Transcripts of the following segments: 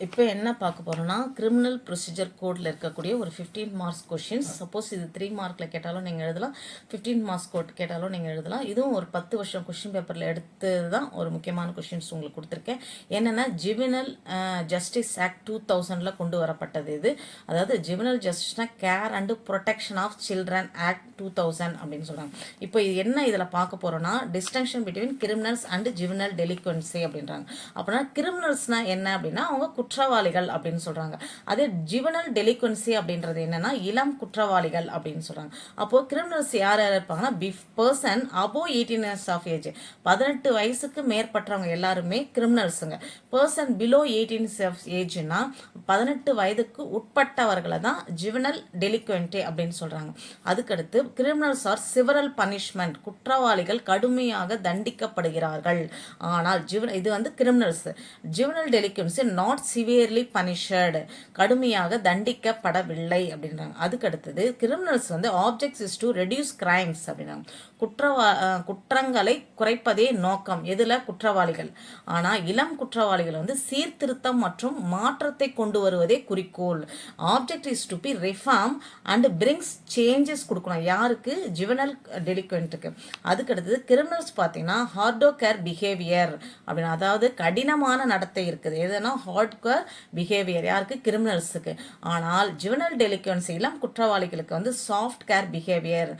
இப்போ என்ன பார்க்க போகிறோன்னா கிரிமினல் ப்ரொசீஜர் கோடில் இருக்கக்கூடிய ஒரு 15 மார்க்ஸ் கொஷின்ஸ். சப்போஸ் இது 3 மார்க்கில் கேட்டாலும் நீங்கள் எழுதலாம், 15 மார்க்ஸ் கோட் கேட்டாலும் நீங்கள் எழுதலாம். இதுவும் ஒரு 10 வருஷம் கொஷின் பேப்பரில் எடுத்து தான் ஒரு முக்கியமான கொஷின்ஸ் உங்களுக்கு கொடுத்துருக்கேன். என்னென்னா ஜுவெனல் ஜஸ்டிஸ் ஆக்ட் 2000 கொண்டு வரப்பட்டது இது. அதாவது ஜுவெனல் ஜஸ்டிஸ்னா care and protection of children act 2000 அப்படின்னு சொல்கிறாங்க. இப்போ இது என்ன இதில் பார்க்க போகிறோன்னா distinction between criminals and juvenile delinquency அப்படின்றாங்க. அப்படின்னா கிரிமினல்ஸ்னால் என்ன அப்படின்னா அவங்க குற்றவாளிகள் அப்படின்னு சொல்றாங்க. அதே ஜுவெனல் டெலிக்வன்சி அப்படின்றது என்னன்னா இளம் குற்றவாளிகள் அப்படின்னு சொல்றாங்க. அப்போ கிரிமினல்ஸ் யார் யார் இருப்பாங்கன்னா person above 18 years of age, 18 வயசுக்கு மேற்பட்டவங்க எல்லாருமே கிரிமினல்ஸுங்க. பர்சன் பிலோ 18 years ஆஃப் ஏஜ்னா 18 வயதுக்கு உட்பட்டவர்களை தான் ஜுவெனல் டெலிக்வென்ட் அப்படின்னு சொல்றாங்க. அதுக்கடுத்து கிரிமினல்ஸ் ஆர் சிவரல் பனிஷ்மெண்ட், குற்றவாளிகள் கடுமையாக தண்டிக்கப்படுகிறார்கள். ஆனால் இது வந்து கிரிமினல்ஸ். ஜுவெனல் டெலிக்வென்சி நாட் சிவியர்லி பனிஷர்டு, கடுமையாக தண்டிக்கப்படவில்லை அப்படின்றாங்க. அதுக்கடுத்தது கிரிமினல்ஸ் வந்து objects is to reduce crimes அப்படின்றாங்க. குற்றங்களை குறைப்பதே நோக்கம் எதுல குற்றவாளிகள். ஆனால் இளம் குற்றவாளிகள் வந்து சீர்திருத்தம் மற்றும் மாற்றத்தை கொண்டு வருவதே குறிக்கோள். Object is to be reform and brings changes கொடுக்கணும் யாருக்கு ஜுவெனல் டெலிக்வென்ட்டுக்கு. அதுக்கடுத்தது கிரிமினல்ஸ் பார்த்தீங்கன்னா ஹார்டோ கேர் பிஹேவியர் அப்படின்னு, அதாவது கடினமான நடத்தை இருக்குது. எதுனா ஹார்ட் கேர் பிஹேவியர் யாருக்கு கிரிமினல்ஸுக்கு. ஆனால் ஜுவெனல் டெலிக்வென்சி இளம் குற்றவாளிகளுக்கு வந்து சாஃப்ட் கேர் பிஹேவியர்,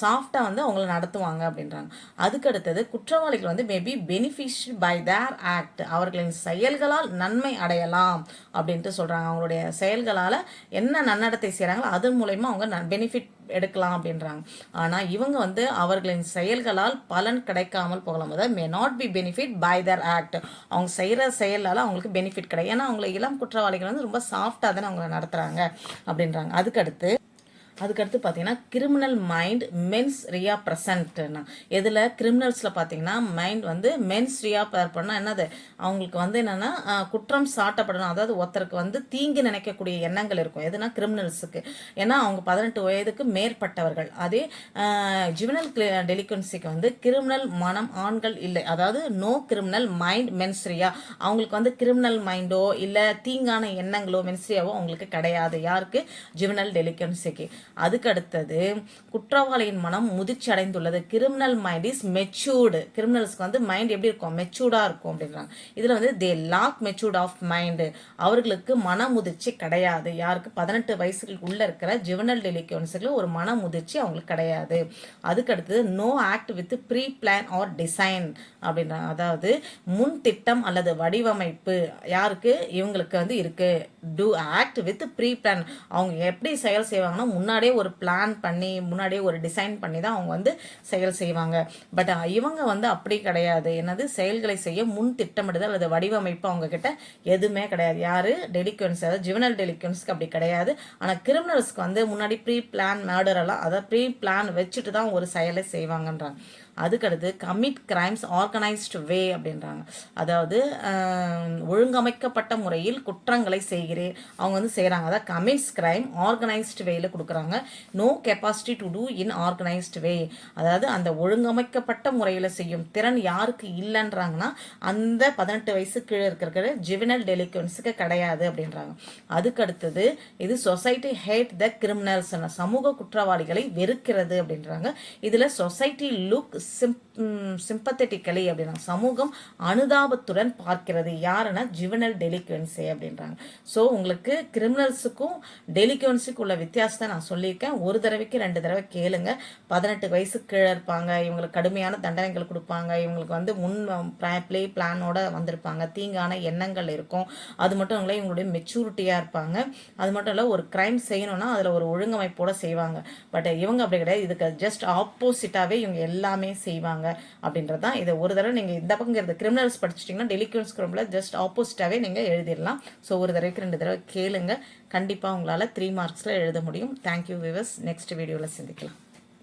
சாஃப்டாக வந்து அவங்கள நடத்துவாங்க அப்படின்றாங்க. அதுக்கடுத்தது குற்றவாளிகள் வந்து maybe beneficial by their act, அவர்களின் செயல்களால் நன்மை அடையலாம் அப்படின்ட்டு சொல்றாங்க. அவங்களுடைய செயல்களால் என்ன நன்னடத்தை செய்கிறாங்களோ அதன் மூலயமா அவங்க பெனிஃபிட் எடுக்கலாம் அப்படின்றாங்க. ஆனால் இவங்க வந்து அவர்களின் செயல்களால் பலன் கிடைக்காமல் போகலாம். அதாவது may not be benefit by their act, அவங்க செய்கிற செயலால் அவங்களுக்கு பெனிஃபிட் கிடையாது. ஏன்னா அவங்களை இளம் குற்றவாளிகள் வந்து ரொம்ப சாஃப்டாக தானே அவங்கள நடத்துகிறாங்க அப்படின்றாங்க. அதுக்கடுத்து பார்த்தீங்கன்னா கிரிமினல் மைண்ட் மென்ஸ் ரியா ப்ரெசன்ட்னா எதில் கிரிமினல்ஸில் பார்த்தீங்கன்னா மைண்ட் வந்து மென்ஸ் ரியா பண்ணால் என்னது அவங்களுக்கு வந்து என்னென்னா குற்றம் சாட்டப்படணும், அதாவது ஒருத்தருக்கு வந்து தீங்கு நினைக்கக்கூடிய எண்ணங்கள் இருக்கும். எதுனா கிரிமினல்ஸுக்கு, ஏன்னா அவங்க 18 வயதுக்கு மேற்பட்டவர்கள். அதே ஜுவெனல் டெலிக்வன்சிக்கு வந்து கிரிமினல் மனம் ஆண்கள் இல்லை, அதாவது நோ கிரிமினல் மைண்ட் மென்ஸ்ரியா, அவங்களுக்கு வந்து கிரிமினல் மைண்டோ இல்லை தீங்கான எண்ணங்களோ மென்ஸ்ரியாவோ அவங்களுக்கு கிடையாது. யாருக்கு ஜுவெனல் டெலிக்வன்சிக்கு. அதுக்கடுத்தது குற்றவாளியின் மனம் முதிர்ச்சி அடைந்துள்ளது. கிரிமினல் மைண்ட் இஸ் மெச்சூர்டு, கிரிமினல்ஸ்க்கு வந்து மைண்ட் எப்படி இருக்கும் மெச்சூர்டாக இருக்கும் அப்படின்றாங்க. இதில் வந்து தே லாக் மெச்சூர்ட் ஆஃப் மைண்டு, அவர்களுக்கு மன முதிர்ச்சி கிடையாது. யாருக்கு 18 வயசுக்கு உள்ள இருக்கிற ஜுவெனல் டெலிக்வன்ஸுக்கு ஒரு மன முதிர்ச்சி அவங்களுக்கு கிடையாது. அதுக்கடுத்தது no act with preplan or design அப்படின்றாங்க. அதாவது முன் திட்டம் அல்லது வடிவமைப்பு யாருக்கு இவங்களுக்கு வந்து இருக்கு. Do act with preplan, அவங்க எப்படி செயல் செய்வாங்கன்னா முன்னாடியே ஒரு பிளான் பண்ணி முன்னாடியே ஒரு டிசைன் பண்ணி தான் அவங்க வந்து செயல் செய்வாங்க. பட் இவங்க வந்து அப்படி கிடையாது. என்னது செயல்களை செய்ய முன் திட்டமிடுதல் அல்லது வடிவமைப்பு அவங்க கிட்ட எதுவுமே கிடையாது. யாரு டெலிக்வன்ஸ், அதாவது ஜுவெனல் டெலிக்வன்ஸ்க்கு அப்படி கிடையாது. ஆனால் கிரிமினல்ஸ்க்கு வந்து முன்னாடி ப்ரீ பிளான் மர்டர் எல்லாம், அதாவது ப்ரீ பிளான் வச்சுட்டு தான் ஒரு செயலை செய்வாங்கன்றாங்க. அதுக்கடுத்து கமிட் கிரைம்ஸ் ஆர்கனைஸ்டு வே அப்படின்றாங்க. அதாவது ஒழுங்கமைக்கப்பட்ட முறையில் குற்றங்களை செய்கிறேன் அவங்க வந்து செய்கிறாங்க. அதாவது கமிட்ஸ் கிரைம் ஆர்கனைஸ்டு வேல கொடுக்குறாங்க. No capacity to do in organised way, அதாவது அந்த ஒழுங்கமைக்கப்பட்ட முறையில் செய்யும் திறன் யாருக்கு இல்லைன்றாங்கன்னா அந்த 18 வயசு கீழே இருக்கிற ஜுவெனல் டெலிக்வன்ஸுக்கு கிடையாது அப்படின்றாங்க. அதுக்கடுத்தது இது சொசைட்டி ஹேட் த கிரிமினல்ஸ், சமூக குற்றவாளிகளை வெறுக்கிறது அப்படின்றாங்க. இதில் சொசைட்டி லுக் சிம்பத்தட்டிக்கலி அப்படின்னா சமூகம் அனுதாபத்துடன் பார்க்கிறது. யாருன்னா ஜுவெனல் டெலிக்வன்சி அப்படின்றாங்க. ஸோ உங்களுக்கு கிரிமினல்ஸுக்கும் டெலிக்வன்ஸுக்கும் உள்ள வித்தியாசத்தை நான் சொல்லியிருக்கேன். ஒரு தடவைக்கு 2 தடவை கேளுங்க. 18 வயசுக்கு கீழே இருப்பாங்க, இவங்களுக்கு கடுமையான தண்டனைகள் கொடுப்பாங்க, இவங்களுக்கு வந்து முன் ப்ளே பிளானோட வந்திருப்பாங்க, தீங்கான எண்ணங்கள் இருக்கும். அது மட்டும் இல்லை இவங்களுடைய மெச்சூரிட்டியாக இருப்பாங்க. அது மட்டும் இல்லை ஒரு கிரைம் செய்யணும்னா அதில் ஒரு ஒழுங்கமைப்போட செய்வாங்க. பட் இவங்க அப்படி கிடையாது, இதுக்கு ஜஸ்ட் ஆப்போசிட்டாகவே இவங்க எல்லாமே செய்வாங்க அப்படின்றது தான். இதை ஒரு தடவை நீங்கள் இந்த பக்கம் கிரிமினல்ஸ் படிச்சிட்டிங்கன்னா டெலிக்வன்ஸ் கிரைமில் ஜஸ்ட் ஆப்போசிட்டாகவே நீங்கள் எழுதிடலாம். ஸோ ஒரு தடவைக்கு 2 தடவை கேளுங்க. கண்டிப்பாக உங்களால் 3 மார்க்ஸில் எழுத முடியும். Thank you viewers. நெக்ஸ்ட் வீடியோவில் சந்திக்கலாம்.